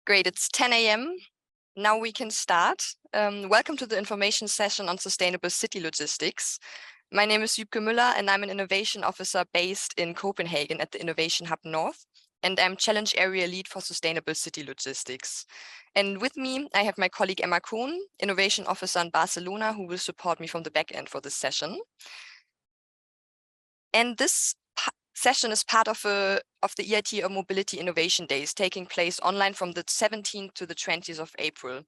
Great, it's 10 a.m. Now we can start. Welcome to the information session on sustainable city logistics. My name is Wiebke Müller and I'm an innovation officer based in Copenhagen at the Innovation Hub North, and I'm challenge area lead for sustainable city logistics. And with me, I have my colleague Emma Kohn, innovation officer in Barcelona, who will support me from the back end for this session. And this session is part of the EIT Mobility Innovation Days taking place online from the 17th to the 20th of April.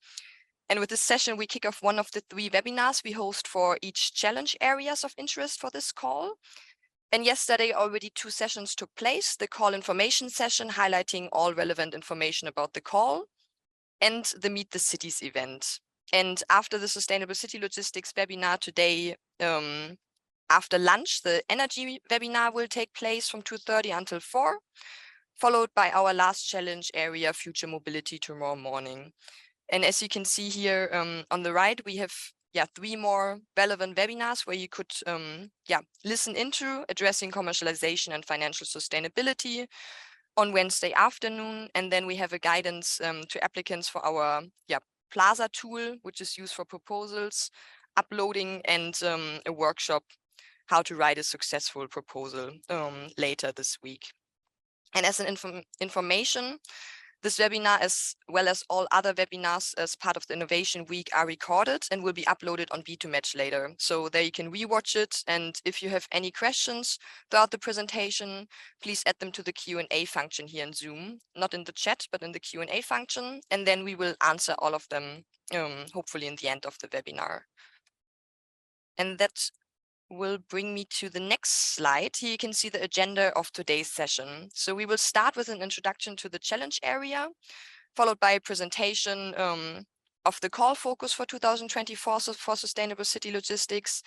And with this session, we kick off one of the 3 webinars we host for each challenge areas of interest for this call. And yesterday, already 2 sessions took place, the call information session highlighting all relevant information about the call, and the Meet the Cities event. And after the Sustainable City Logistics webinar today, after lunch, the energy webinar will take place from 2:30 until 4, followed by our last challenge area, future mobility, tomorrow morning. And as you can see here on the right, we have 3 more relevant webinars where you could listen into addressing commercialization and financial sustainability on Wednesday afternoon. And then we have a guidance to applicants for our Plaza tool, which is used for proposals, uploading, and a workshop how to write a successful proposal later this week. And as an information, this webinar, as well as all other webinars as part of the Innovation Week, are recorded and will be uploaded on B2Match later. So there you can rewatch it. And if you have any questions throughout the presentation, please add them to the Q&A function here in Zoom, not in the chat, but in the Q&A function. And then we will answer all of them, hopefully in the end of the webinar. And that will bring me to the next slide. Here you can see the agenda of today's session. So we will start with an introduction to the challenge area, followed by a presentation of the call focus for 2024 for sustainable city logistics,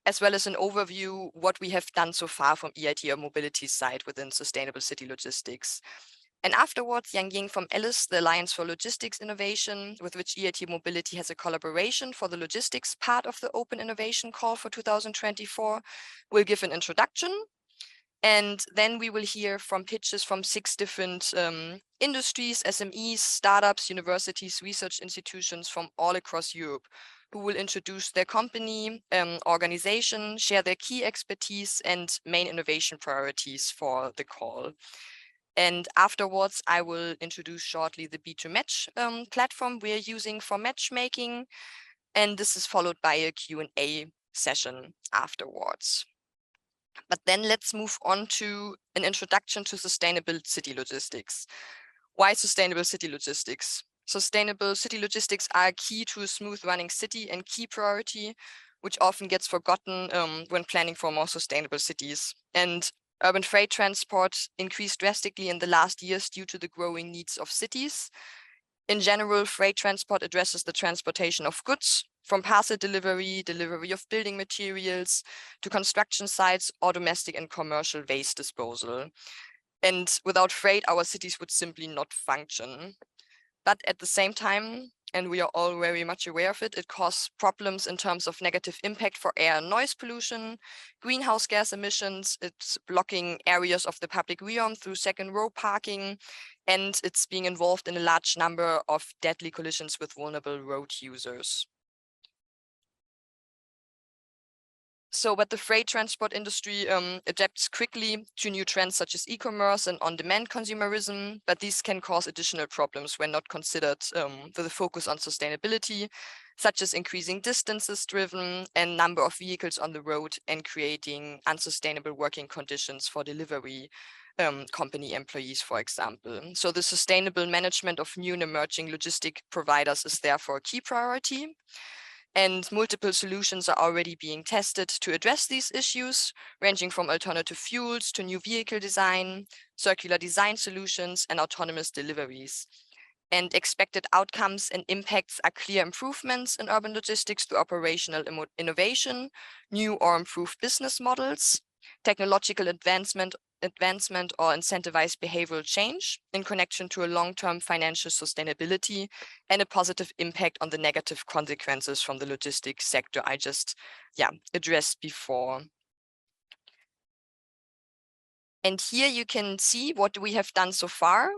as well as an overview what we have done so far from EIT or mobility side within sustainable city logistics. And afterwards, Yang Ying from ALICE, the Alliance for Logistics Innovation, with which EIT Mobility has a collaboration for the logistics part of the Open Innovation Call for 2024, will give an introduction. And then we will hear from pitches from 6 different industries, SMEs, startups, universities, research institutions from all across Europe, who will introduce their company, organization, share their key expertise and main innovation priorities for the call. And afterwards, I will introduce shortly the B2Match platform we're using for matchmaking. And this is followed by a Q&A session afterwards. But then let's move on to an introduction to sustainable city logistics. Why sustainable city logistics? Sustainable city logistics are key to a smooth running city and key priority, which often gets forgotten when planning for more sustainable cities. And urban freight transport increased drastically in the last years due to the growing needs of cities. In general, freight transport addresses the transportation of goods, from parcel delivery, delivery of building materials, to construction sites, or domestic and commercial waste disposal. And without freight, our cities would simply not function. But at the same time, and we are all very much aware of it, it causes problems in terms of negative impact for air and noise pollution, greenhouse gas emissions, it's blocking areas of the public realm through second row parking, and it's being involved in a large number of deadly collisions with vulnerable road users. But the freight transport industry adapts quickly to new trends such as e-commerce and on-demand consumerism, but these can cause additional problems when not considered with a focus on sustainability, such as increasing distances driven and number of vehicles on the road and creating unsustainable working conditions for delivery company employees, for example. So the sustainable management of new and emerging logistic providers is therefore a key priority. And multiple solutions are already being tested to address these issues, ranging from alternative fuels to new vehicle design, circular design solutions, and autonomous deliveries. And expected outcomes and impacts are clear improvements in urban logistics through operational innovation, new or improved business models, technological advancement or incentivized behavioral change in connection to a long-term financial sustainability and a positive impact on the negative consequences from the logistics sector I just addressed before. And here you can see what we have done so far.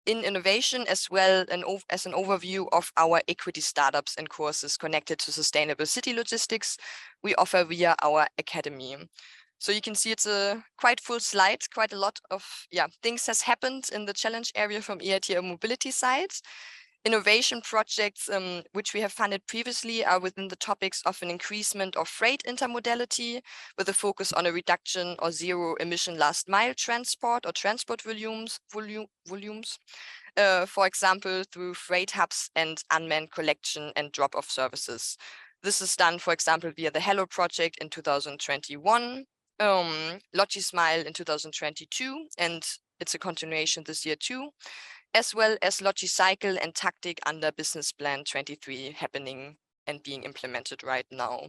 in innovation, as well as an overview of our equity startups and courses connected to sustainable city logistics we offer via our academy. So you can see it's a quite full slide, quite a lot of things has happened in the challenge area from EIT mobility side. Innovation projects which we have funded previously are within the topics of an increasement of freight intermodality with a focus on a reduction or zero emission last mile transport or transport volumes, for example, through freight hubs and unmanned collection and drop-off services. This is done, for example, via the Hello project in 2021, Logismile in 2022, and it's a continuation this year too, as well as Logicycle and Tactic under Business Plan 23 happening and being implemented right now.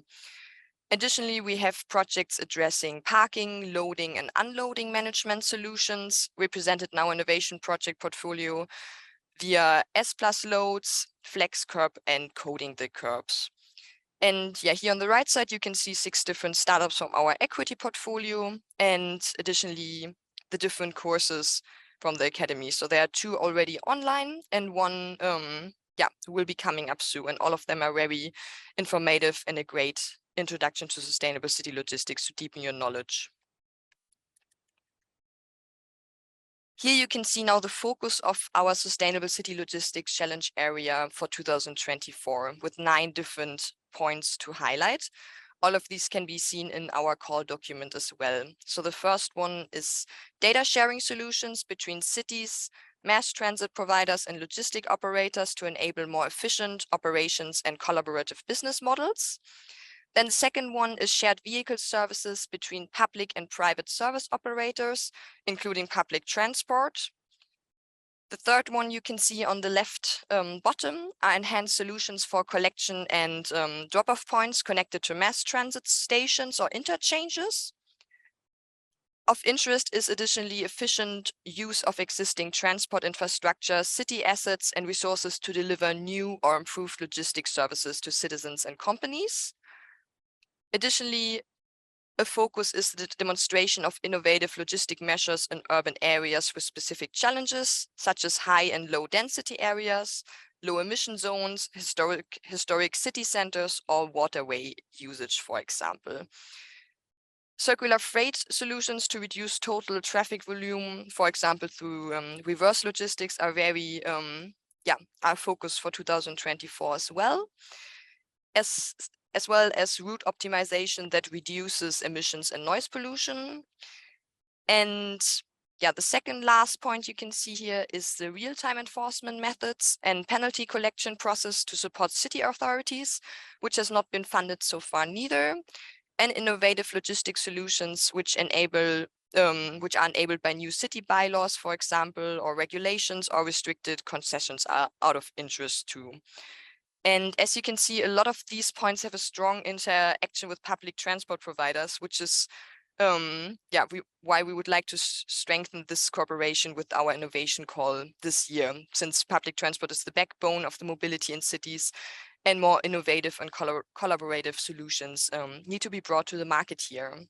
Additionally, we have projects addressing parking, loading and unloading management solutions, represented now innovation project portfolio via S+ loads, flex curb and coding the curbs. And here on the right side, you can see 6 different startups from our equity portfolio, and additionally, the different courses from the academy. So there are 2 already online and 1 will be coming up soon. And all of them are very informative and a great introduction to sustainable city logistics to deepen your knowledge. Here you can see now the focus of our Sustainable City Logistics Challenge area for 2024 with 9 different points to highlight. All of these can be seen in our call document as well. So the first one is data sharing solutions between cities, mass transit providers and logistic operators to enable more efficient operations and collaborative business models. Then the second one is shared vehicle services between public and private service operators, including public transport. The third one you can see on the left bottom are enhanced solutions for collection and drop-off points connected to mass transit stations or interchanges. Of interest is additionally efficient use of existing transport infrastructure, city assets and resources to deliver new or improved logistics services to citizens and companies. Additionally, a focus is the demonstration of innovative logistic measures in urban areas with specific challenges, such as high and low density areas, low emission zones, historic city centers, or waterway usage, for example. Circular freight solutions to reduce total traffic volume, for example, through reverse logistics are very, our focus for 2024 as well. As well as route optimization that reduces emissions and noise pollution. And the second last point you can see here is the real-time enforcement methods and penalty collection process to support city authorities, which has not been funded so far neither, and innovative logistic solutions which are enabled by new city bylaws, for example, or regulations or restricted concessions are out of interest too. And as you can see, a lot of these points have a strong interaction with public transport providers, which is why we would like to strengthen this cooperation with our innovation call this year, since public transport is the backbone of the mobility in cities, and more innovative and collaborative solutions need to be brought to the market here.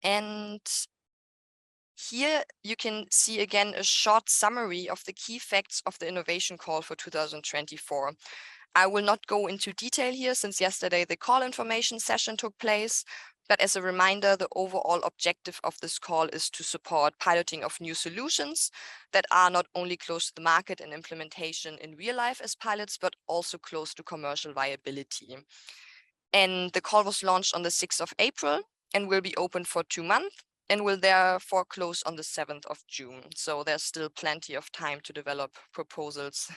And here you can see again a short summary of the key facts of the innovation call for 2024. I will not go into detail here since yesterday the call information session took place, but as a reminder, the overall objective of this call is to support piloting of new solutions that are not only close to the market and implementation in real life as pilots, but also close to commercial viability. And the call was launched on the 6th of April and will be open for 2 months. And will therefore close on the 7th of June. So there's still plenty of time to develop proposals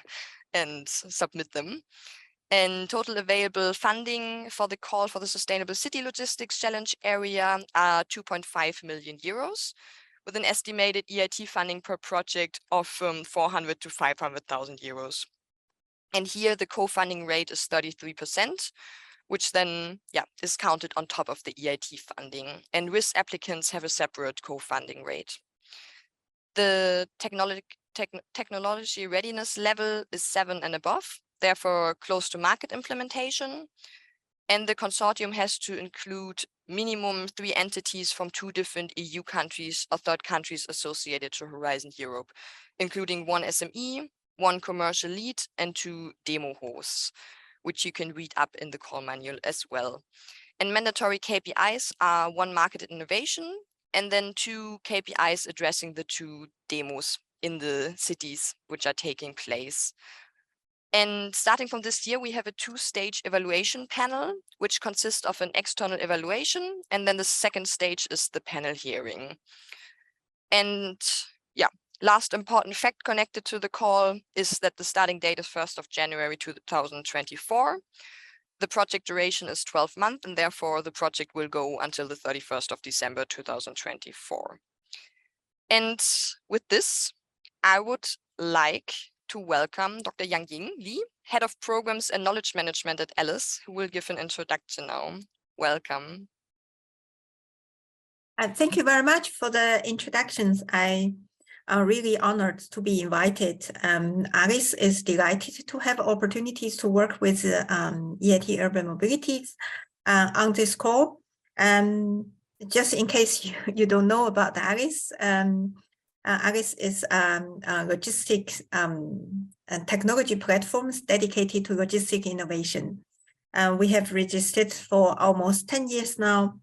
and submit them. And total available funding for the call for the Sustainable City Logistics Challenge area are 2.5 million euros, with an estimated EIT funding per project of 400 to 500,000 euros. And here the co-funding rate is 33%. Which then is counted on top of the EIT funding, and risk applicants have a separate co-funding rate. The technology readiness level is 7 and above, therefore close to market implementation, and the consortium has to include minimum 3 entities from 2 different EU countries or third countries associated to Horizon Europe, including 1 SME, 1 commercial lead, and 2 demo hosts, which you can read up in the call manual as well. And mandatory KPIs are 1 market innovation, and then 2 KPIs addressing the 2 demos in the cities which are taking place. And starting from this year, we have a 2-stage evaluation panel, which consists of an external evaluation, and then the second stage is the panel hearing. And yeah, last important fact connected to the call is that the starting date is 1st of January 2024. The project duration is 12 months, and therefore the project will go until the 31st of December 2024. And with this, I would like to welcome Dr. Yangying Li, Head of Programs and Knowledge Management at Alice, who will give an introduction now. Welcome. Thank you very much for the introductions. I am really honored to be invited. Alice is delighted to have opportunities to work with EIT Urban Mobility on this call. Just in case you don't know about Alice, Alice is a logistics and technology platforms dedicated to logistic innovation. We have registered for almost 10 years now.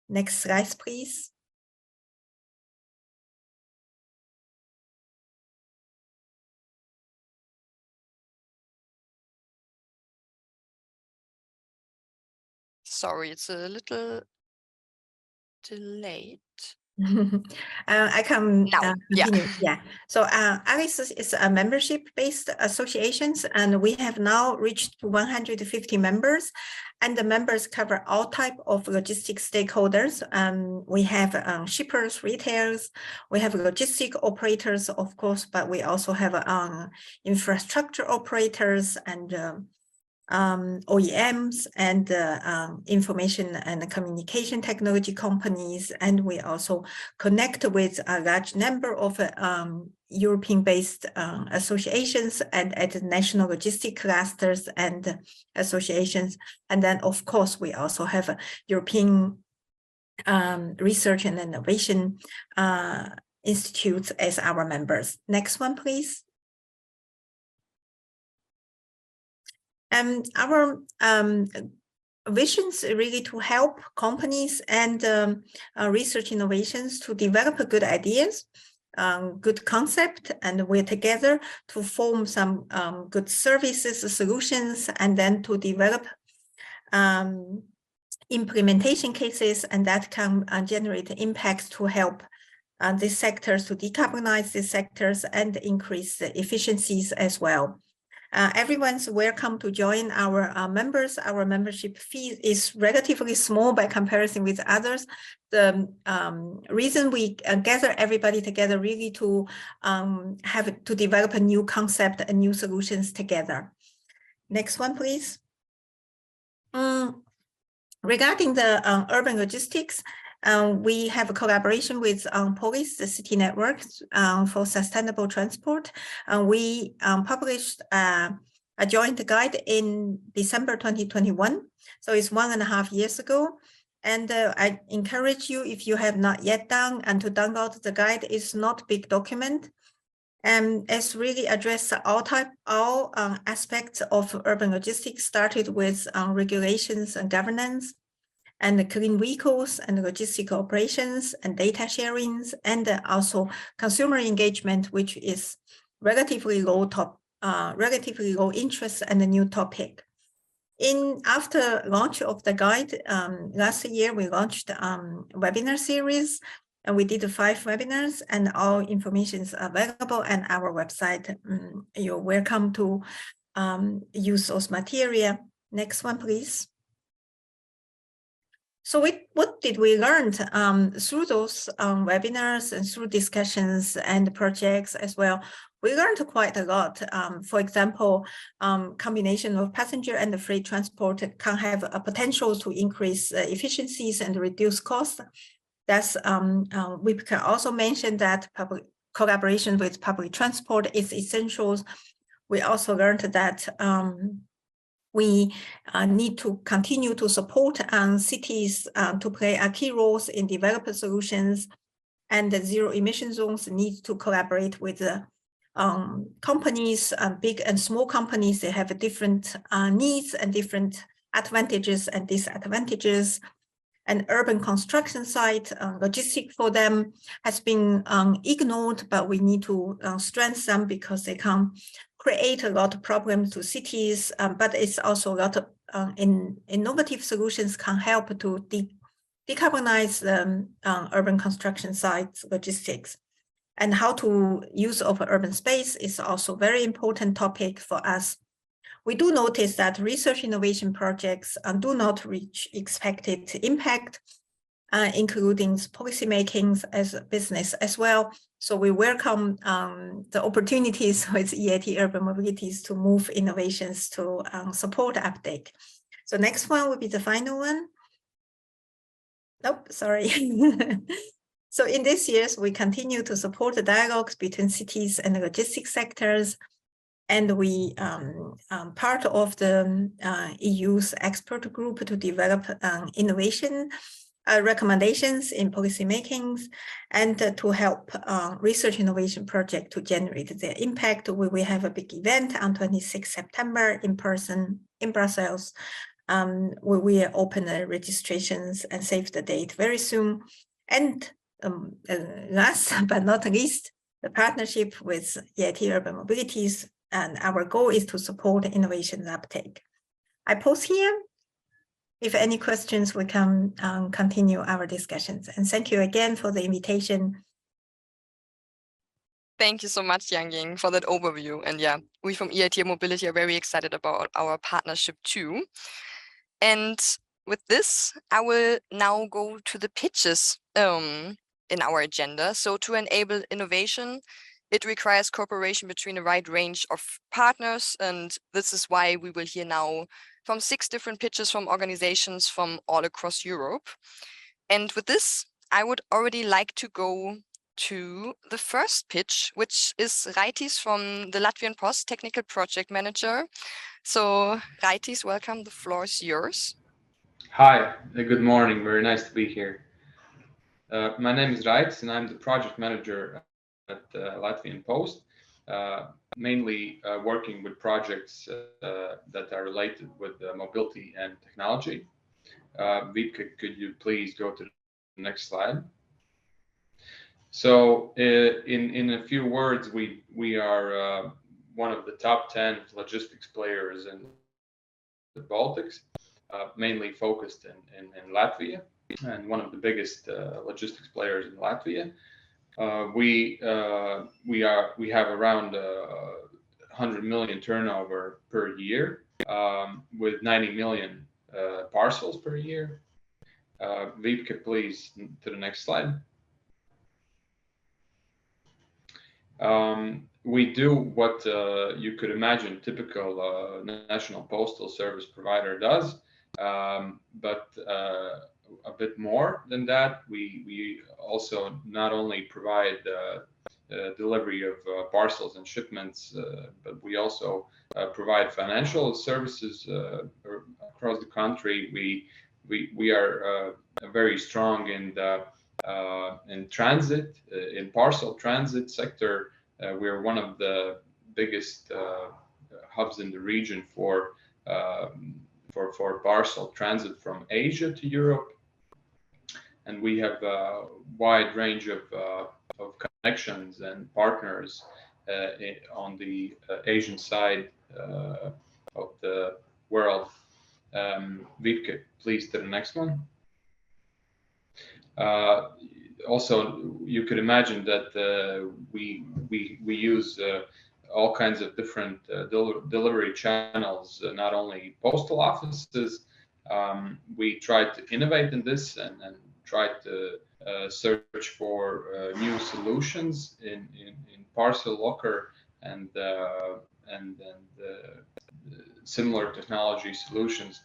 Next slide, please. Sorry, it's a little delayed. I can continue. Yeah. So Alice is a membership-based associations, and we have now reached 150 members, and the members cover all type of logistics stakeholders. We have shippers, retailers, we have logistic operators, of course, but we also have infrastructure operators and OEMs and information and communication technology companies, and we also connect with a large number of European-based associations and at national logistic clusters and associations. And then, of course, we also have European research and innovation institutes as our members. Next one, please. Our visions really to help companies and research innovations to develop good ideas, good concept, and we're together to form some good services, solutions, and then to develop implementation cases, and that can generate impacts to help these sectors to decarbonize these sectors and increase the efficiencies as well. Everyone's welcome to join our members. Our membership fee is relatively small by comparison with others. The reason we gather everybody together really to develop a new concept and new solutions together. Next one, please. Regarding the urban logistics, we have a collaboration with Polis, the city network for sustainable transport. We published a joint guide in December 2021, so it's 1.5 years ago. And I encourage you, if you have not yet done, and to download the guide. It's not a big document, and it's really addressed all aspects of urban logistics, started with regulations and governance, and the clean vehicles and logistic operations and data sharings, and also consumer engagement, which is relatively low interest and a new topic. After launch of the guide last year, we launched webinar series, and we did 5 webinars, and all information is available on our website. You're welcome to use those material. Next one, please. So what did we learn through those webinars and through discussions and projects as well? We learned quite a lot. For example, combination of passenger and the freight transport can have a potential to increase efficiencies and reduce costs. That's we can also mention that public collaboration with public transport is essential. We also learned that We need to continue to support cities to play a key roles in developer solutions, and the zero emission zones need to collaborate with companies, big and small companies. They have different needs and different advantages and disadvantages. And urban construction site logistics for them has been ignored, but we need to strengthen them because they can create a lot of problems to cities, but it's also a lot of innovative solutions can help to decarbonize urban construction sites logistics. And how to use of urban space is also a very important topic for us. We do notice that research innovation projects do not reach expected impact, including policy makings as a business as well. So we welcome the opportunities with EIT Urban Mobilities to move innovations to support uptake. So next one will be the final one. Nope, sorry. So in these years, we continue to support the dialogues between cities and the logistics sectors. And we part of the EU's expert group to develop innovation recommendations in policy makings and to help research innovation project to generate their impact. We will have a big event on 26 September in person in Brussels. We will open the registrations and save the date very soon. And last but not least, the partnership with EIT Urban Mobilities, and our goal is to support innovation uptake. I pause here. If any questions, we can continue our discussions. And thank you again for the invitation. Thank you so much, Yangying, for that overview. And yeah, we from EIT Mobility are very excited about our partnership too. And with this, I will now go to the pitches in our agenda. So to enable innovation, it requires cooperation between a wide range of partners. And this is why we will hear now from 6 different pitches from organizations from all across Europe. And with this, I would already like to go to the first pitch, which is Raitis from the Latvian Post, Technical Project Manager. So Raitis, welcome, the floor is yours. Hi, good morning, very nice to be here. My name is Raitis and I'm the project manager at Latvian Post, mainly working with projects that are related with mobility and technology. Vika, could you please go to the next slide? So in a few words, we are one of the top 10 logistics players in the Baltics, mainly focused in Latvia, and one of the biggest logistics players in Latvia. We have around 100 million turnover per year, with 90 million parcels per year. Vika, please, to the next slide. We do what you could imagine typical National Postal Service provider does, but a bit more than that. We also not only provide delivery of parcels and shipments, but we also provide financial services across the country. We are very strong in transit, in parcel transit sector. We're one of the biggest hubs in the region for parcel transit from Asia to Europe, and we have a wide range of connections and partners on the Asian side of the world. Vika, please, to the next one. Also, you could imagine that we use all kinds of different delivery channels, not only postal offices. We try to innovate in this and try to search for new solutions in parcel locker and similar technology solutions.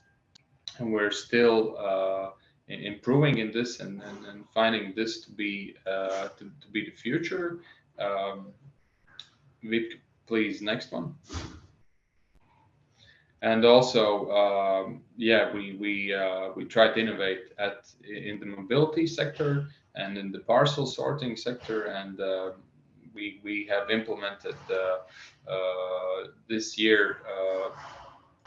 And we're still improving in this and finding this to be the future. Vik, please, next one. And also, yeah, we try to innovate in the mobility sector and in the parcel sorting sector, and we have implemented this year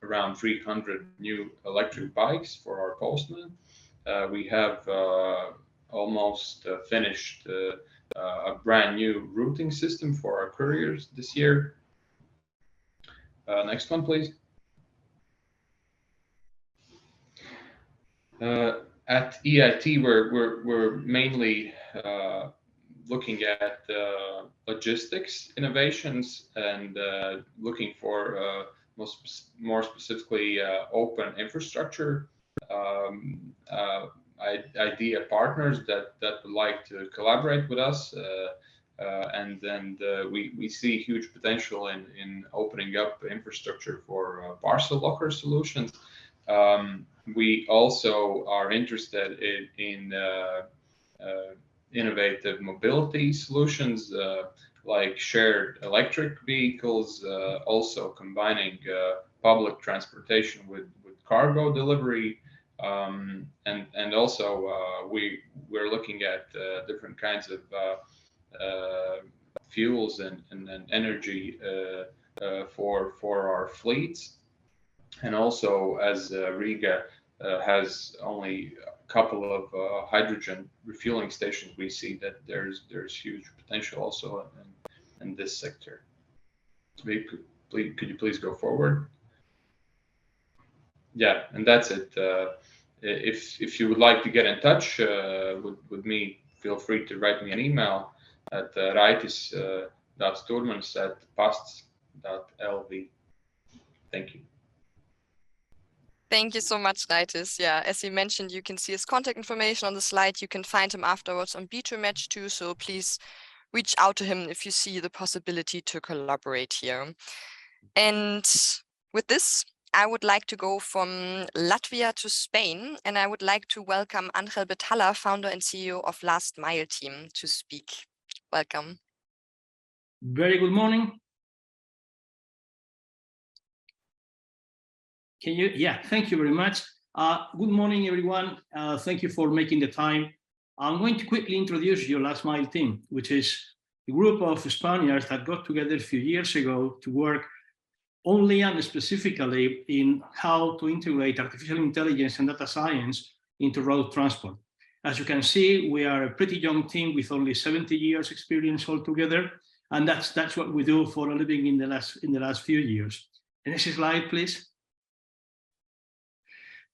around 300 new electric bikes for our postmen. We have almost finished a brand new routing system for our couriers this year. Next one, please. At EIT, we're mainly looking at logistics innovations and looking for more specifically open infrastructure idea partners that would like to collaborate with us. And we see huge potential in opening up infrastructure for parcel locker solutions. We also are interested in innovative mobility solutions like shared electric vehicles, also combining public transportation with cargo delivery. And also we're looking at different kinds of fuels and energy for our fleets. And also, as Riga has only a couple of hydrogen refueling stations, we see that there's huge potential also in this sector. Could you please go forward? Yeah, and that's it. If you would like to get in touch with me, feel free to write me an email at raitis.sturmans@pasts.lv. Thank you. Thank you so much, Raitis. Yeah, as he mentioned, you can see his contact information on the slide. You can find him afterwards on B2Match too. So please reach out to him if you see the possibility to collaborate here. And with this, I would like to go from Latvia to Spain, and I would like to welcome Angel Betala, founder and CEO of Last Mile Team, to speak. Welcome. Very good morning. Can you? Yeah, thank you very much. Good morning, everyone. Thank you for making the time. I'm going to quickly introduce your Last Mile Team, which is a group of Spaniards that got together a few years ago to work only and specifically in how to integrate artificial intelligence and data science into road transport. As you can see, we are a pretty young team with only 70 years experience altogether, and that's what we do for a living in the last few years. Next slide, please.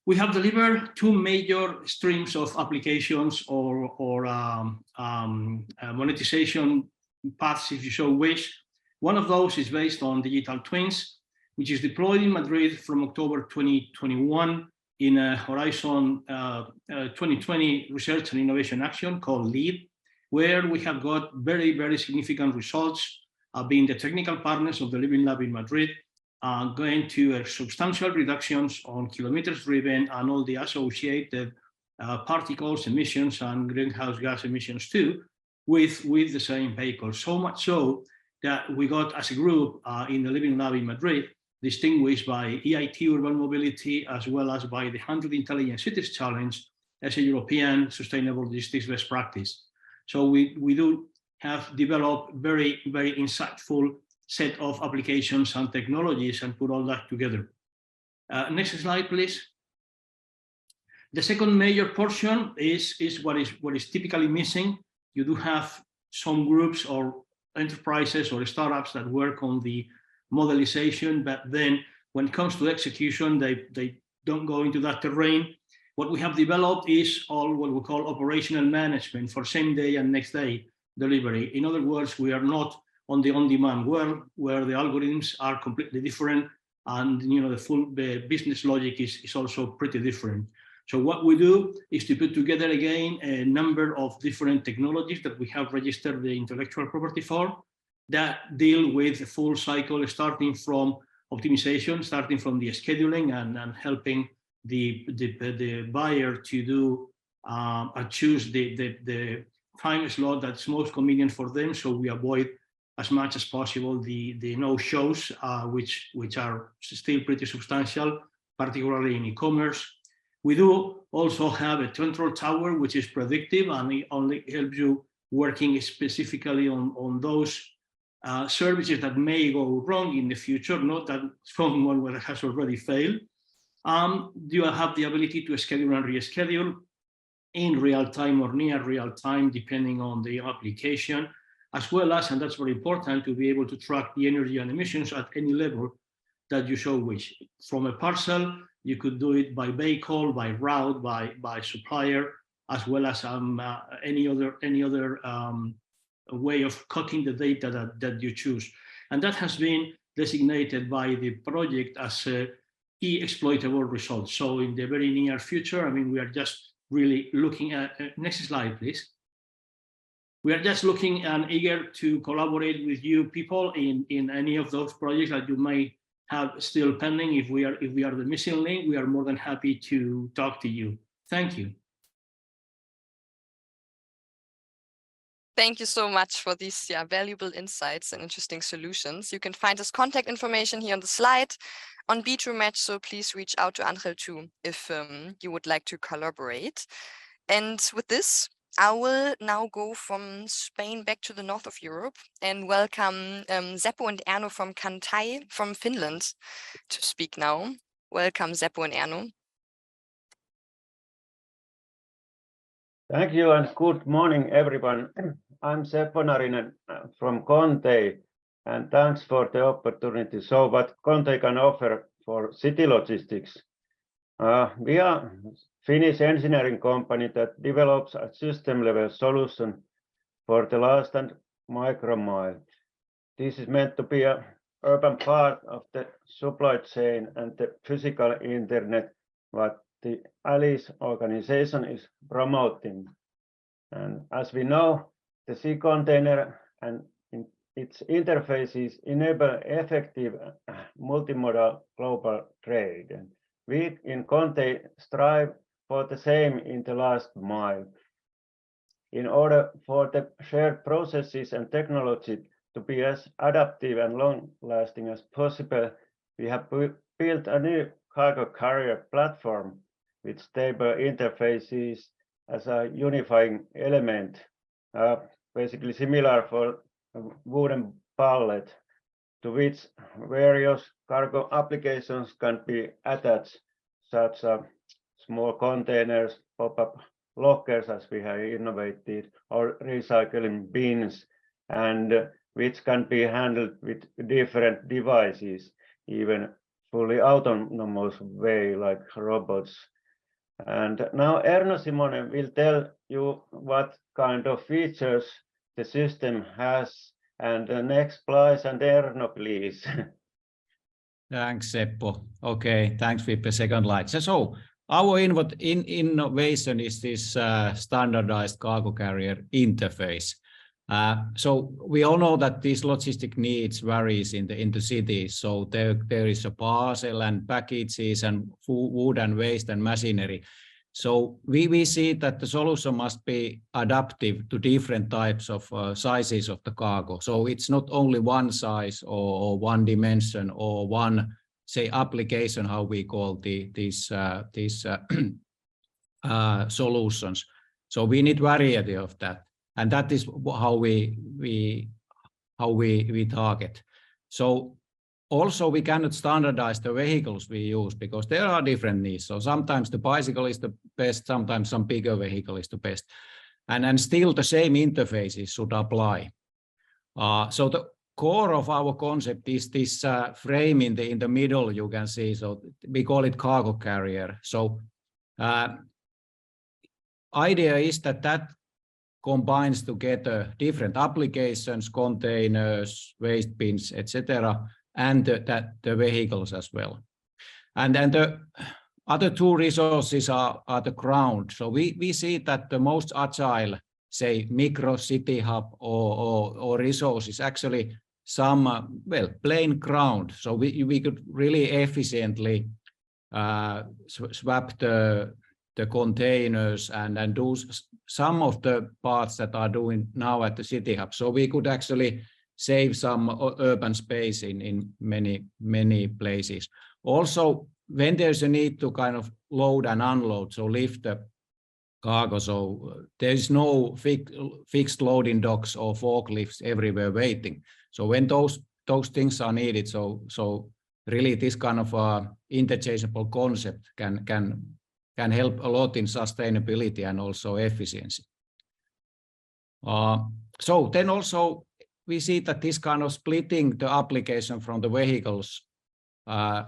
We have delivered two major streams of applications or monetization paths, if you so wish. One of those is based on digital twins, which is deployed in Madrid from October 2021 in a Horizon 2020 Research and Innovation Action called LEAD, where we have got very, very significant results, being the technical partners of the Living Lab in Madrid, going to substantial reductions on kilometers driven and all the associated particles, emissions, and greenhouse gas emissions too, with the same vehicle. So much so that we got, as a group in the Living Lab in Madrid, distinguished by EIT Urban Mobility as well as by the 100 Intelligent Cities Challenge as a European sustainable logistics best practice. So we do have developed very, very insightful set of applications and technologies and put all that together. Next slide, please. The second major portion is what is typically missing. You do have some groups or enterprises or startups that work on the modelization, but then when it comes to execution, they don't go into that terrain. What we have developed is all what we call operational management for same day and next day delivery. In other words, we are not on the on-demand world where the algorithms are completely different, and the full business logic is also pretty different. So what we do is to put together again a number of different technologies that we have registered the intellectual property for that deal with the full cycle, starting from optimization, starting from the scheduling and helping the buyer to do choose the time slot that's most convenient for them, so we avoid as much as possible the no-shows, which are still pretty substantial, particularly in e-commerce. We do also have a control tower, which is predictive, and it only helps you working specifically on those services that may go wrong in the future, not that from one that has already failed. You have the ability to schedule and reschedule in real time or near real time, depending on the application, as well as, and that's very important, to be able to track the energy and emissions at any level that you so wish. From a parcel, you could do it by vehicle, by route, by supplier, as well as any other way of cutting the data that you choose. And that has been designated by the project as a key exploitable result. So in the very near future, I mean, we are just really looking at, next slide, please. We are just looking and eager to collaborate with you people in any of those projects that you may have still pending. If we are the missing link, we are more than happy to talk to you. Thank you. Thank you so much for these valuable insights and interesting solutions. You can find his contact information here on the slide on B2Match, so please reach out to Angel too if you would like to collaborate. And with this, I will now go from Spain back to the north of Europe and welcome Seppo and Erno from Kantai from Finland to speak now. Welcome, Seppo and Erno. Thank you and good morning, everyone. I'm Seppo Narinen from Contei, and thanks for the opportunity. So what Contei can offer for city logistics. We are a Finnish engineering company that develops a system-level solution for the last and micro mile. This is meant to be an urban part of the supply chain and the physical internet, what the ALICE organization is promoting. And as we know, the sea container and its interfaces enable effective multimodal global trade. And we in Contei strive for the same in the last mile. In order for the shared processes and technology to be as adaptive and long-lasting as possible, we have built a new cargo carrier platform with stable interfaces as a unifying element, basically similar for a wooden pallet, to which various cargo applications can be attached, such as small containers, pop-up lockers, as we have innovated, or recycling bins, and which can be handled with different devices, even fully autonomous way like robots. And now Erno Simonen will tell you what kind of features the system has. And the next slide, and Erno, please. Thanks, Seppo. Okay, thanks for the second slide. So our innovation is this standardized cargo carrier interface. So we all know that these logistic needs varies in the cities. So there is a parcel and packages and wood and waste and machinery. So we see that the solution must be adaptive to different types of sizes of the cargo. So it's not only one size or one dimension or one, say, application, how we call these solutions. So we need variety of that. And that is how we target. So also we cannot standardize the vehicles we use because there are different needs. So sometimes the bicycle is the best, sometimes some bigger vehicle is the best. And still the same interfaces should apply. So the core of our concept is this frame in the middle, you can see. So we call it cargo carrier. So idea is that combines together different applications, containers, waste bins, etc., and the vehicles as well. And then the other two resources are the ground. So we see that the most agile, say, micro city hub or resource is actually some, plain ground. So we could really efficiently swap the containers and do some of the parts that are doing now at the city hub. So we could actually save some urban space in many places. Also, when there's a need to kind of load and unload, so lift the cargo, so there is no fixed loading docks or forklifts everywhere waiting. So when those things are needed, so really this kind of interchangeable concept can help a lot in sustainability and also efficiency. So then also we see that this kind of splitting the application from the vehicles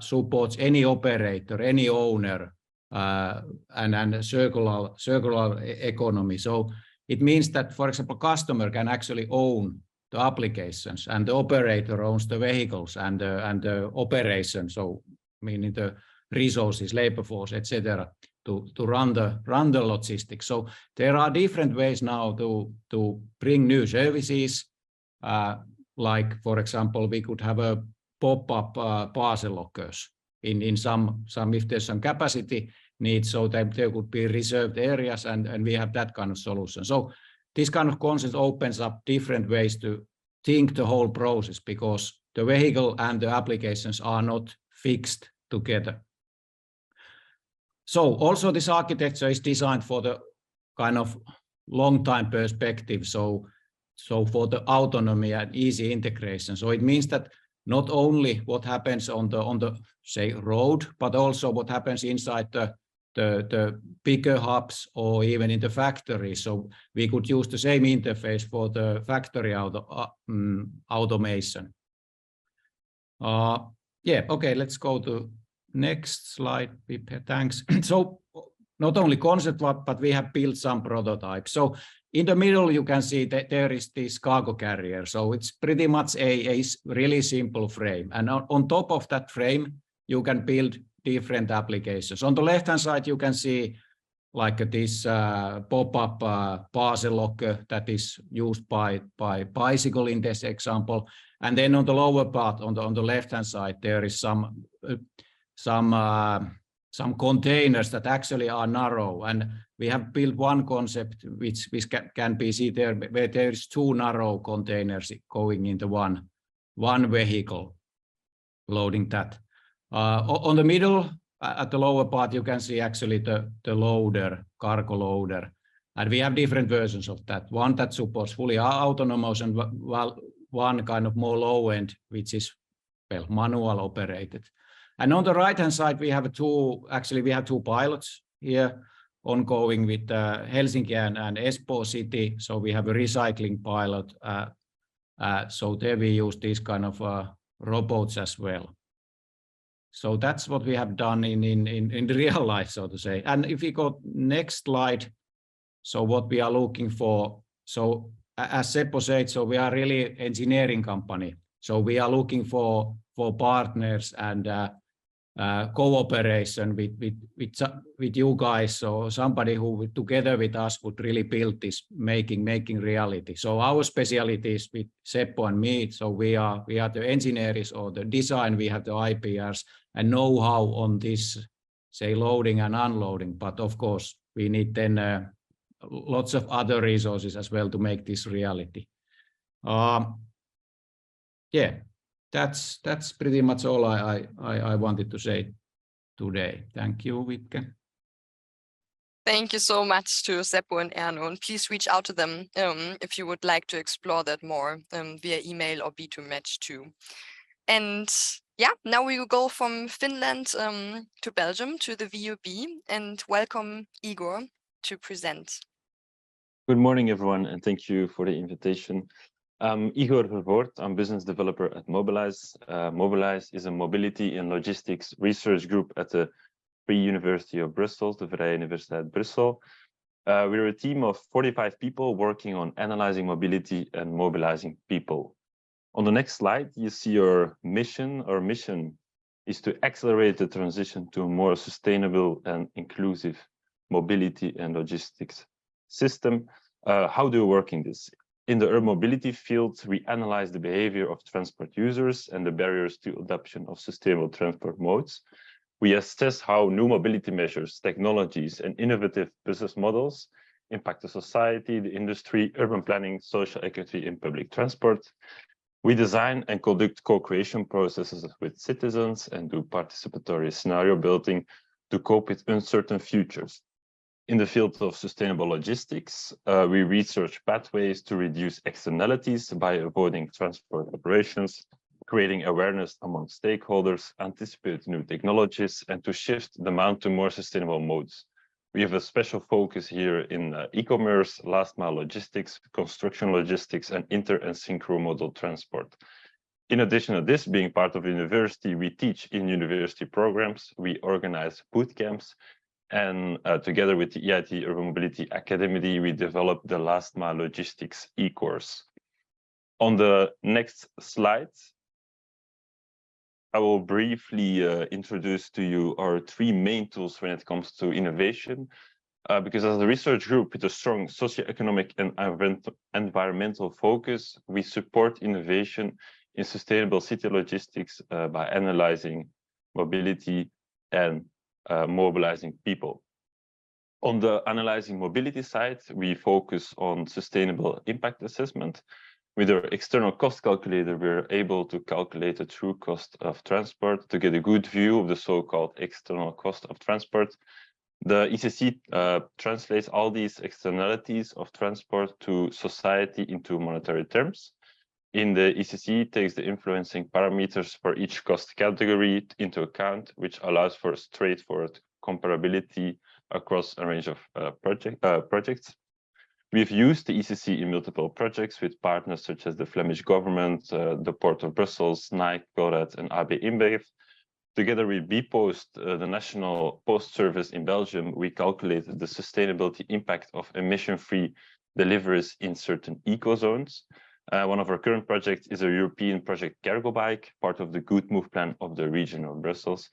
supports any operator, any owner, and circular economy. So it means that, for example, customer can actually own the applications, and the operator owns the vehicles and the operation. So meaning the resources, labor force, etc., to run the logistics. So there are different ways now to bring new services. Like, for example, we could have a pop-up parcel lockers in some if there's some capacity needs, so that there could be reserved areas, and we have that kind of solution. So this kind of concept opens up different ways to think the whole process, because the vehicle and the applications are not fixed together. So also this architecture is designed for the kind of long time perspective. So for the autonomy and easy integration. So it means that not only what happens on the say road, but also what happens inside the bigger hubs or even in the factory. So we could use the same interface for the factory automation. Yeah, okay, let's go to next slide. Thanks. So not only concept, but we have built some prototypes. So in the middle, you can see that there is this cargo carrier. So it's pretty much a really simple frame. And on top of that frame, you can build different applications. On the left-hand side, you can see like this pop-up parcel locker that is used by bicycle in this example. And then on the lower part, on the left-hand side, there is some containers that actually are narrow, and we have built one concept which can be seen there, where there is two narrow containers going into one vehicle, loading that. On the middle, at the lower part, you can see actually the loader, cargo loader, and we have different versions of that. One that supports fully autonomous, and one kind of more low end, which is manual operated. And on the right-hand side, we have two pilots here ongoing with Helsinki and Espoo city. So we have a recycling pilot. So there we use these kind of robots as well. So that's what we have done in real life, so to say. And if we go next slide, so what we are looking for. So as Seppo said, so we are really engineering company. So we are looking for partners and cooperation with you guys, so somebody who together with us would really build this, making reality. So our specialty is with Seppo and me. So we are the engineers or the design. We have the IPRs and know-how on this, say, loading and unloading. But of course, we need then lots of other resources as well to make this reality. Yeah. That's pretty much all I wanted to say today. Thank you, Wittke. Thank you so much to Seppo and Erno, and please reach out to them if you would like to explore that more via email or B2Match too. And yeah, now we will go from Finland to Belgium to the VUB, and welcome Igor to present. Good morning, everyone, and thank you for the invitation. Igor Vervoort, I'm business developer at Mobilize. Mobilize is a mobility and logistics research group at the Free University of Brussels, the Vrije Universiteit Brussel. We're a team of 45 people working on analyzing mobility and mobilizing people. On the next slide, you see our mission. Our mission is to accelerate the transition to a more sustainable and inclusive mobility and logistics system. How do we work in this? In the urban mobility field, we analyze the behavior of transport users and the barriers to adoption of sustainable transport modes. We assess how new mobility measures, technologies, and innovative business models impact the society, the industry, urban planning, social equity, and public transport. We design and conduct co-creation processes with citizens and do participatory scenario building to cope with uncertain futures. In the field of sustainable logistics, we research pathways to reduce externalities by avoiding transport operations, creating awareness among stakeholders, anticipate new technologies, and to shift demand to more sustainable modes. We have a special focus here in e-commerce, last mile logistics, construction logistics, and inter and synchro-modal transport. In addition to this, being part of university, we teach in university programs, we organize boot camps, and together with the EIT Urban Mobility Academy, we developed the last mile logistics e-course. On the next slide, I will briefly introduce to you our three main tools when it comes to innovation, because as a research group with a strong socioeconomic and environmental focus, we support innovation in sustainable city logistics by analyzing mobility and mobilizing people. On the analyzing mobility side, we focus on sustainable impact assessment. With our external cost calculator, we're able to calculate the true cost of transport to get a good view of the so-called external cost of transport. The ECC translates all these externalities of transport to society into monetary terms. In the ECC, it takes the influencing parameters for each cost category into account, which allows for straightforward comparability across a range of projects. We've used the ECC in multiple projects with partners such as the Flemish government, the Port of Brussels, Nike, Colruyt, and AB InBev. Together with bpost, the National Post Service in Belgium, we calculated the sustainability impact of emission-free deliveries in certain eco-zones. One of our current projects is a European project Cargo Bike, part of the Good Move plan of the region of Brussels,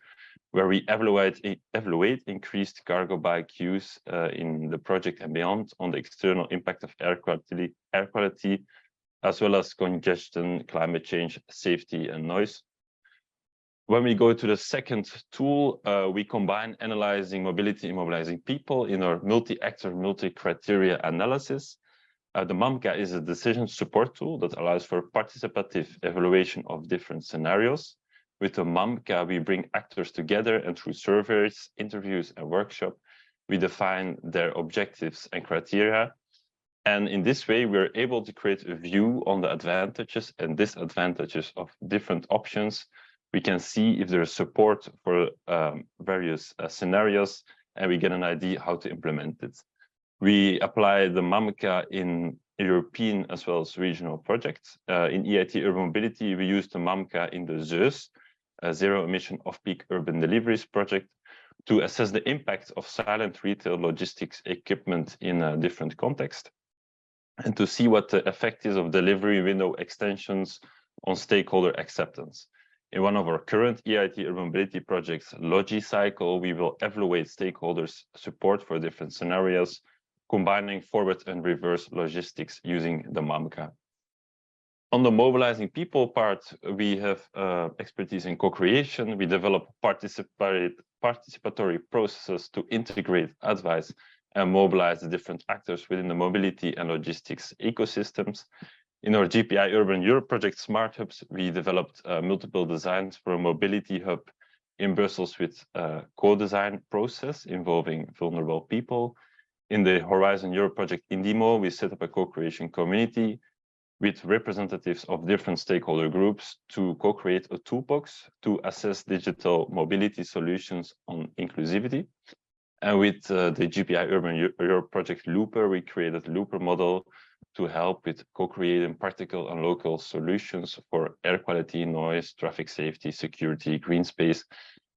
where we evaluate increased cargo bike use in the project and beyond on the external impact of air quality, as well as congestion, climate change, safety, and noise. When we go to the second tool, we combine analyzing mobility and mobilizing people in our multi-actor, multi-criteria analysis. The MAMCA is a decision support tool that allows for participative evaluation of different scenarios. With the MAMCA, we bring actors together and through surveys, interviews, and workshops, we define their objectives and criteria. And in this way, we're able to create a view on the advantages and disadvantages of different options. We can see if there is support for various scenarios, and we get an idea how to implement it. We apply the MAMCA in European as well as regional projects. In EIT Urban Mobility, we use the MAMCA in the ZEUS, Zero Emission Off-Peak Urban Deliveries project, to assess the impact of silent retail logistics equipment in a different context, and to see what the effect is of delivery window extensions on stakeholder acceptance. In one of our current EIT Urban Mobility projects, LogiCycle, we will evaluate stakeholders' support for different scenarios, combining forward and reverse logistics using the MAMCA. On the mobilizing people part, we have expertise in co-creation. We develop participatory processes to integrate, advise, and mobilize the different actors within the mobility and logistics ecosystems. In our GPI Urban Europe project Smart Hubs, we developed multiple designs for a mobility hub in Brussels with a co-design process involving vulnerable people. In the Horizon Europe project Indimo, we set up a co-creation community with representatives of different stakeholder groups to co-create a toolbox to assess digital mobility solutions on inclusivity. And with the GPI Urban Europe project Looper, we created a Looper model to help with co-creating practical and local solutions for air quality, noise, traffic safety, security, green space,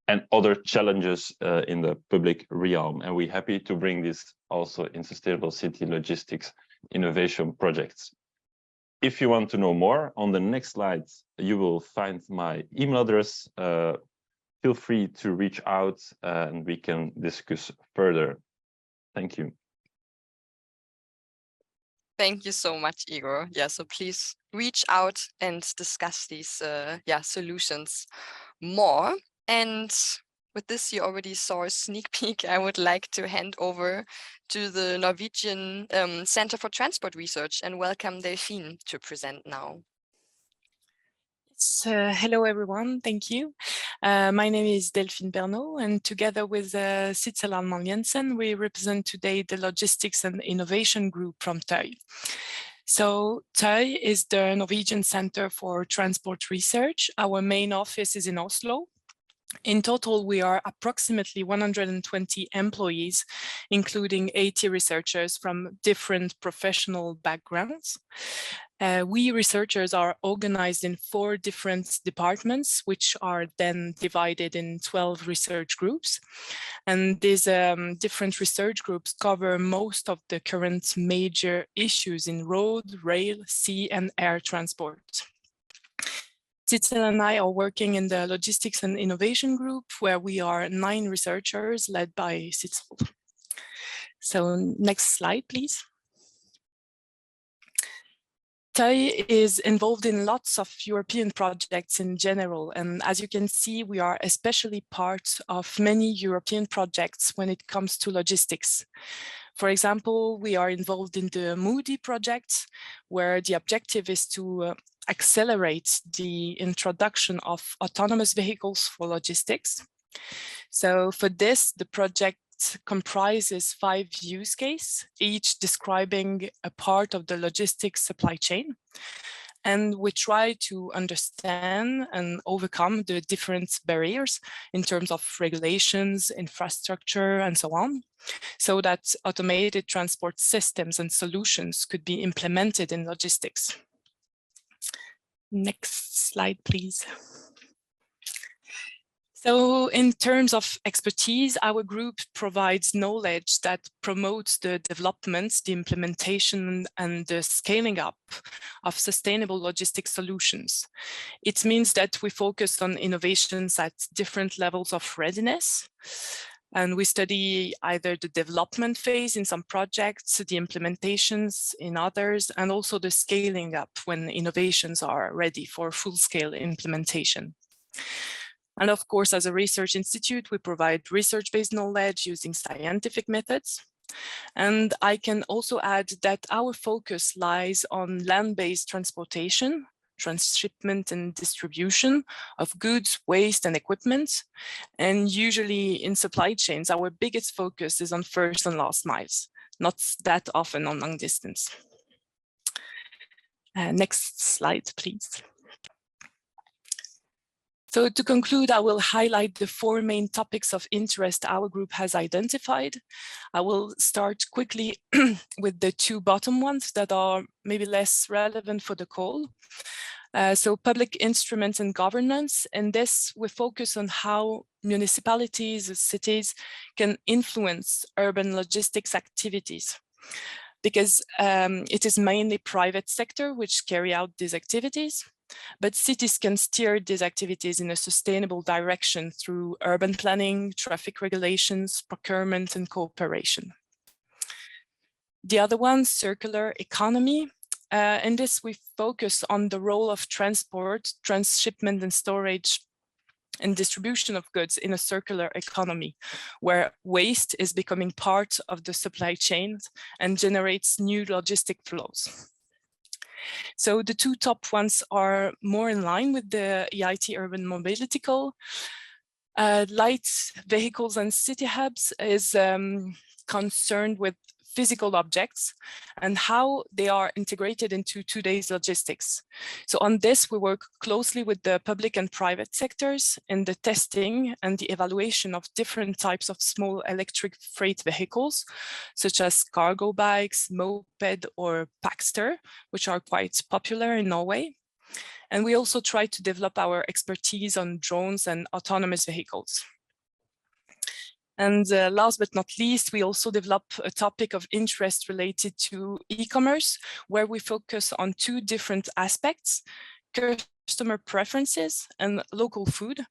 and other challenges in the public realm. And we're happy to bring this also in sustainable city logistics innovation projects. If you want to know more, on the next slide, you will find my email address. Feel free to reach out and we can discuss further. Thank you. Thank you so much, Igor. Yeah, so please reach out and discuss these solutions more. And with this, you already saw a sneak peek. I would like to hand over to the Norwegian Center for Transport Research and welcome Delphine to present now. Yes, hello everyone, thank you. My name is Delphine Bernot, and together with Sitzel Alman Jensen, we represent today the Logistics and Innovation Group from TØI. So TØI is the Norwegian Center for Transport Research. Our main office is in Oslo. In total, we are approximately 120 employees, including 80 researchers from different professional backgrounds. We researchers are organized in 4 different departments, which are then divided in 12 research groups. And these different research groups cover most of the current major issues in road, rail, sea, and air transport. Sitzel and I are working in the Logistics and Innovation Group, where we are 9 researchers led by Sitzel. So next slide, please. TØI is involved in lots of European projects in general, and as you can see, we are especially part of many European projects when it comes to logistics. For example, we are involved in the Moody project, where the objective is to accelerate the introduction of autonomous vehicles for logistics. So for this, the project comprises 5 use cases, each describing a part of the logistics supply chain. And we try to understand and overcome the different barriers in terms of regulations, infrastructure, and so on, so that automated transport systems and solutions could be implemented in logistics. Next slide, please. So in terms of expertise, our group provides knowledge that promotes the development, the implementation, and the scaling up of sustainable logistics solutions. It means that we focus on innovations at different levels of readiness. And we study either the development phase in some projects, the implementations in others, and also the scaling up when innovations are ready for full-scale implementation. And of course, as a research institute, we provide research-based knowledge using scientific methods. And I can also add that our focus lies on land-based transportation, transshipment and distribution of goods, waste, and equipment. And usually in supply chains, our biggest focus is on first and last miles, not that often on long distance. Next slide, please. So to conclude, I will highlight the 4 main topics of interest our group has identified. I will start quickly with the 2 bottom ones that are maybe less relevant for the call. So public instruments and governance. In this, we focus on how municipalities, cities can influence urban logistics activities, because it is mainly private sector which carry out these activities. But cities can steer these activities in a sustainable direction through urban planning, traffic regulations, procurement, and cooperation. The other one, circular economy. In this, we focus on the role of transport, transshipment, and storage and distribution of goods in a circular economy, where waste is becoming part of the supply chains and generates new logistic flows. So the 2 top ones are more in line with the EIT Urban Mobility Goal. Light vehicles and city hubs is concerned with physical objects and how they are integrated into today's logistics. So on this, we work closely with the public and private sectors in the testing and the evaluation of different types of small electric freight vehicles, such as cargo bikes, moped, or Paxter, which are quite popular in Norway. And we also try to develop our expertise on drones and autonomous vehicles. And last but not least, we also develop a topic of interest related to e-commerce, where we focus on 2 different aspects: customer preferences and local food.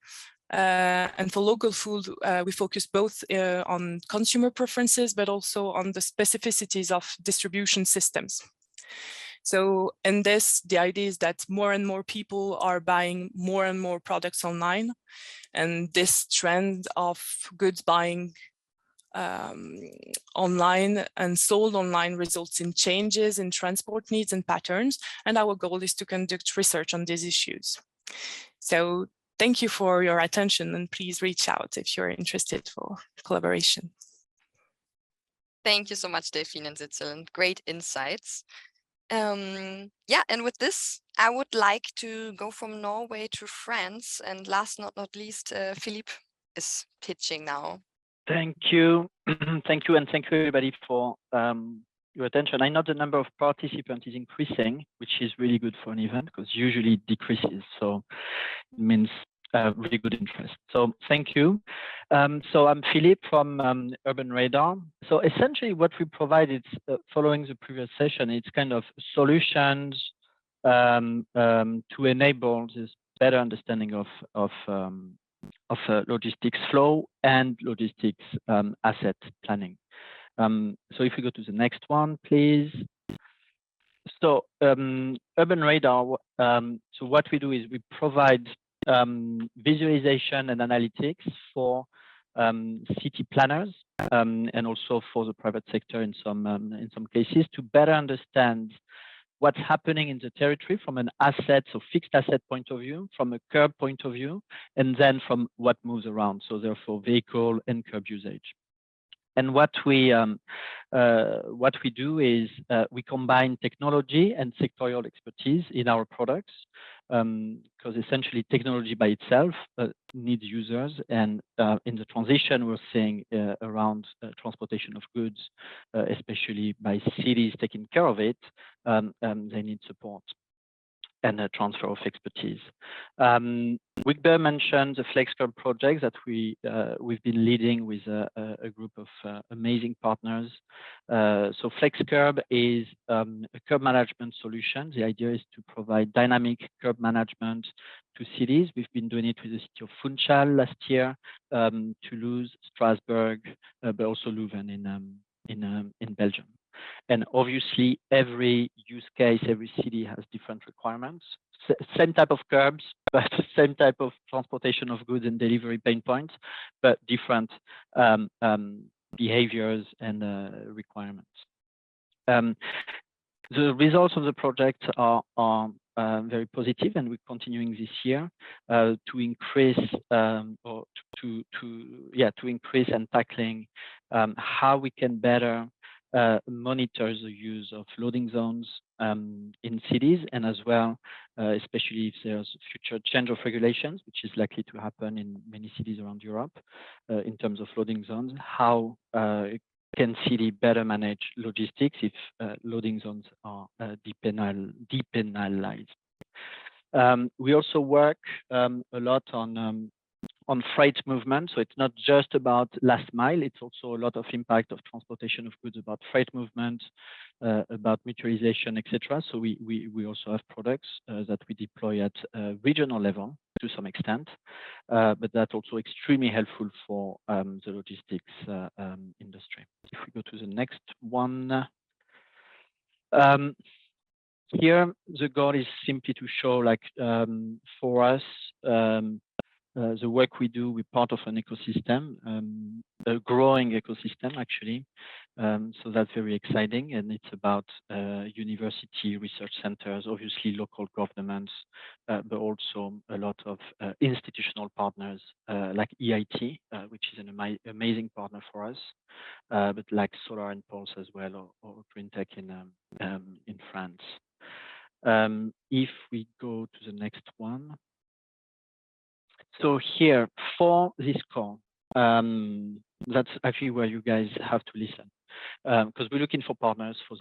And for local food, we focus both on consumer preferences, but also on the specificities of distribution systems. So in this, the idea is that more and more people are buying more and more products online. And this trend of goods buying online and sold online results in changes in transport needs and patterns. And our goal is to conduct research on these issues. So thank you for your attention, and please reach out if you're interested for collaboration. Thank you so much, Delphine and Switzerland. Great insights. Yeah, and with this, I would like to go from Norway to France. And last not least, Philippe is pitching now. Thank you. Thank you, and thank you everybody for your attention. I know the number of participants is increasing, which is really good for an event because usually it decreases. So it means really good interest. So thank you. So I'm Philippe from Urban Radar. So essentially what we provide is following the previous session, it's kind of solutions to enable this better understanding of logistics flow and logistics asset planning. So if we go to the next one, please. So Urban Radar, so what we do is we provide visualization and analytics for city planners and also for the private sector in some cases to better understand what's happening in the territory from an asset, so fixed asset point of view, from a curb point of view, and then from what moves around. So therefore vehicle and curb usage. And what we do is we combine technology and sectorial expertise in our products, because essentially technology by itself needs users, and in the transition we're seeing around transportation of goods, especially by cities taking care of it, they need support and a transfer of expertise. Wigbert mentioned the FlexCurb project that we've been leading with a group of amazing partners. So FlexCurb is a curb management solution. The idea is to provide dynamic curb management to cities. We've been doing it with the city of Funchal last year, Toulouse, Strasbourg, but also Leuven in Belgium. And obviously, every use case, every city has different requirements. Same type of curbs, but same type of transportation of goods and delivery pain points, but different behaviors and requirements. The results of the project are very positive, and we're continuing this year to increase to increase and tackling how we can better monitor the use of loading zones in cities, and as well, especially if there's future change of regulations, which is likely to happen in many cities around Europe in terms of loading zones, how can city better manage logistics if loading zones are depenalized. We also work a lot on freight movement. So it's not just about last mile, it's also a lot of impact of transportation of goods about freight movement, about mutualization, etc. So we also have products that we deploy at regional level to some extent, but that's also extremely helpful for the logistics industry. If we go to the next one. Here, the goal is simply to show, like, for us, the work we do, we're part of an ecosystem, a growing ecosystem, actually. So that's very exciting. And it's about university research centers, obviously local governments, but also a lot of institutional partners like EIT, which is an amazing partner for us, but like Solar and Pulse as well, or GreenTech in France. If we go to the next one. So here, for this call, that's actually where you guys have to listen, because we're looking for partners for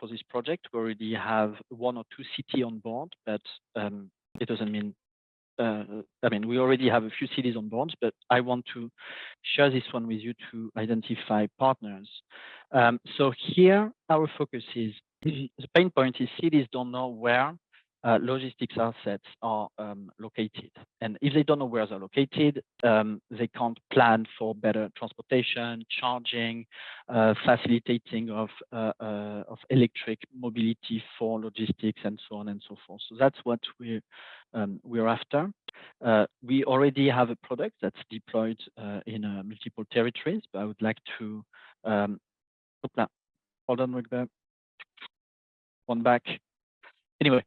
this project. We already have 1 or 2 cities on board, but it doesn't mean. I mean, we already have a few cities on board, but I want to share this one with you to identify partners. So here, our focus is the pain point is cities don't know where logistics assets are located. And if they don't know where they're located, they can't plan for better transportation, charging, facilitating of electric mobility for logistics, and so on and so forth. So that's what we're after. We already have a product that's deployed in multiple territories, but I would like to hold on, Wigbert. One back. anyway,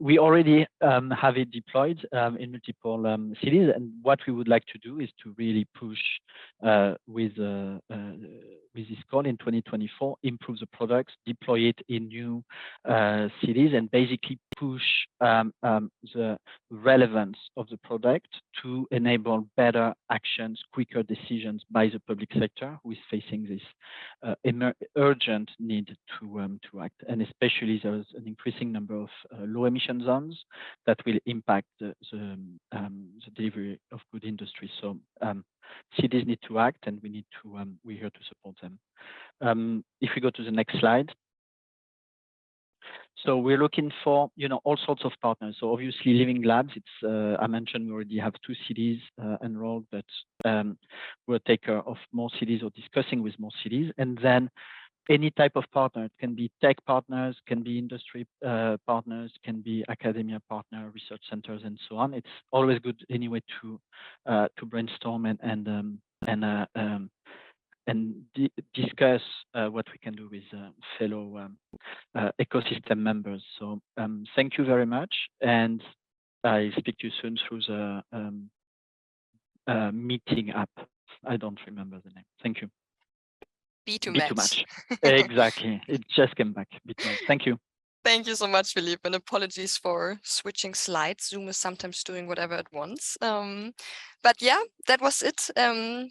we already have it deployed in multiple cities, and what we would like to do is to really push with this call in 2024, improve the products, deploy it in new cities, and basically push the relevance of the product to enable better actions, quicker decisions by the public sector, who is facing this urgent need to act. And especially there's an increasing number of low emission zones that will impact the delivery of good industry. So cities need to act, and we need to we're here to support them. If we go to the next slide. So we're looking for, all sorts of partners. So obviously Living Labs, it's, I mentioned we already have 2 cities enrolled, but we'll take care of more cities or discussing with more cities. And then any type of partner, it can be tech partners, can be industry partners, can be academia partner, research centers, and so on. It's always good anyway to brainstorm and discuss what we can do with fellow ecosystem members. So thank you very much, and I speak to you soon through the meeting app. I don't remember the name. Thank you. B2Match. Exactly. It just came back. B2Match. Thank you. Thank you so much, Philippe, and apologies for switching slides. Zoom is sometimes doing whatever at once. But yeah, that was it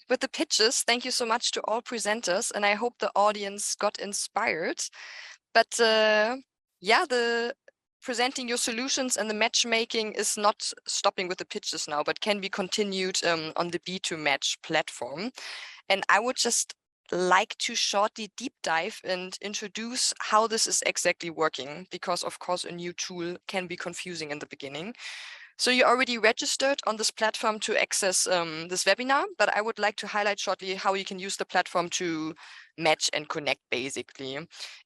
with the pitches. Thank you so much to all presenters, and I hope the audience got inspired. But yeah, the presenting your solutions and the matchmaking is not stopping with the pitches now, but can be continued on the B2Match platform. And I would just like to shortly deep dive and introduce how this is exactly working, because of course a new tool can be confusing in the beginning. So you already registered on this platform to access this webinar, but I would like to highlight shortly how you can use the platform to match and connect basically.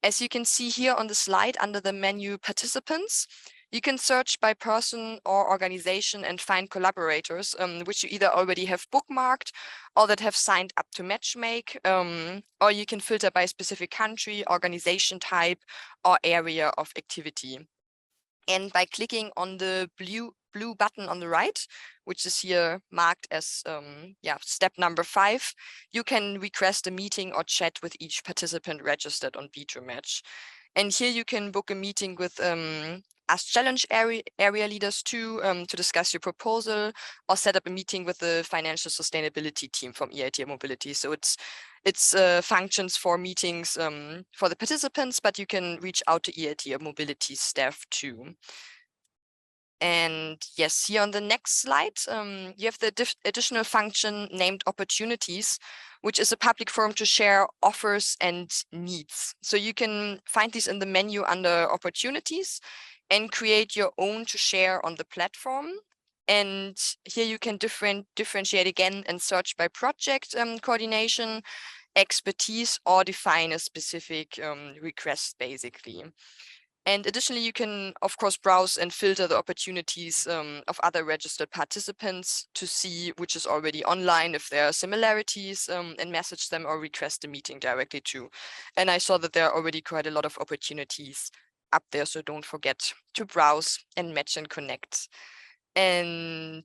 As you can see here on the slide under the menu participants, you can search by person or organization and find collaborators, which you either already have bookmarked or that have signed up to Matchmake, or you can filter by specific country, organization type, or area of activity. And by clicking on the blue button on the right, which is here marked as step number 5, you can request a meeting or chat with each participant registered on B2Match. And here you can book a meeting with Ask Challenge area leaders too, to discuss your proposal, or set up a meeting with the financial sustainability team from EIT Mobility. So it's functions for meetings for the participants, but you can reach out to EIT Mobility staff too. And yes, here on the next slide, you have the additional function named Opportunities, which is a public forum to share offers and needs. So you can find these in the menu under Opportunities and create your own to share on the platform. And here you can differentiate again and search by project coordination, expertise, or define a specific request basically. And additionally, you can, of course, browse and filter the opportunities of other registered participants to see which is already online, if there are similarities, and message them or request a meeting directly too. And I saw that there are already quite a lot of opportunities up there, so don't forget to browse and match and connect. And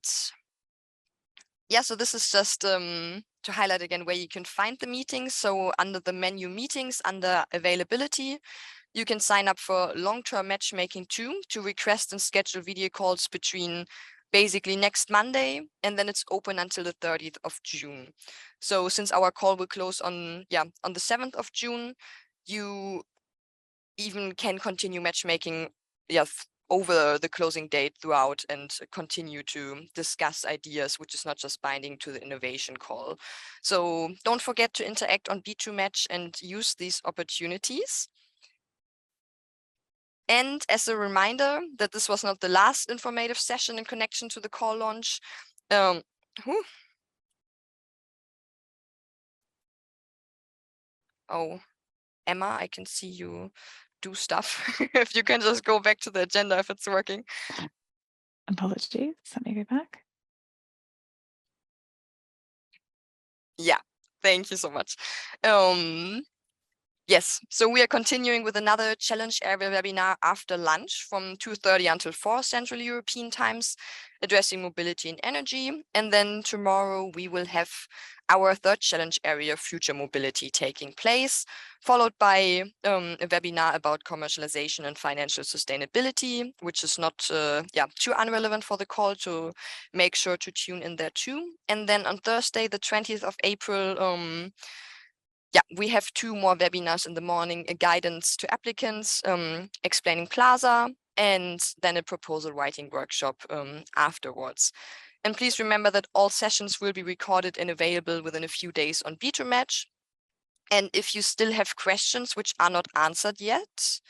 yeah, so this is just to highlight again where you can find the meetings. So under the menu meetings, under availability, you can sign up for long-term matchmaking too, to request and schedule video calls between basically next Monday, and then it's open until the 30th of June. So since our call will close on the 7th of June, you even can continue matchmaking over the closing date throughout and continue to discuss ideas, which is not just binding to the innovation call. So don't forget to interact on B2Match and use these opportunities. And as a reminder that this was not the last informative session in connection to the call launch, Emma, I can see you do stuff. If you can just go back to the agenda if it's working. Apologies, let me go back. Yeah, thank you so much. Yes, so we are continuing with another challenge area webinar after lunch from 2:30 until 4 Central European times, addressing mobility and energy. And then tomorrow we will have our third challenge area, future mobility, taking place, followed by a webinar about commercialization and financial sustainability, which is not too irrelevant for the call, to make sure to tune in there too. And then on Thursday, the 20th of April, we have 2 more webinars in the morning, a guidance to applicants, explaining Plaza, and then a proposal writing workshop afterwards. And please remember that all sessions will be recorded and available within a few days on B2Match. And if you still have questions which are not answered yet,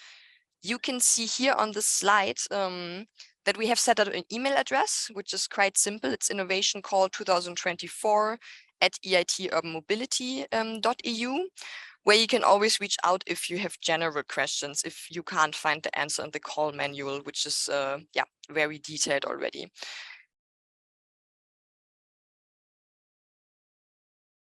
you can see here on the slide that we have set up an email address, which is quite simple. It's innovationcall2024@eiturbanmobility.eu, where you can always reach out if you have general questions, if you can't find the answer in the call manual, which is very detailed already.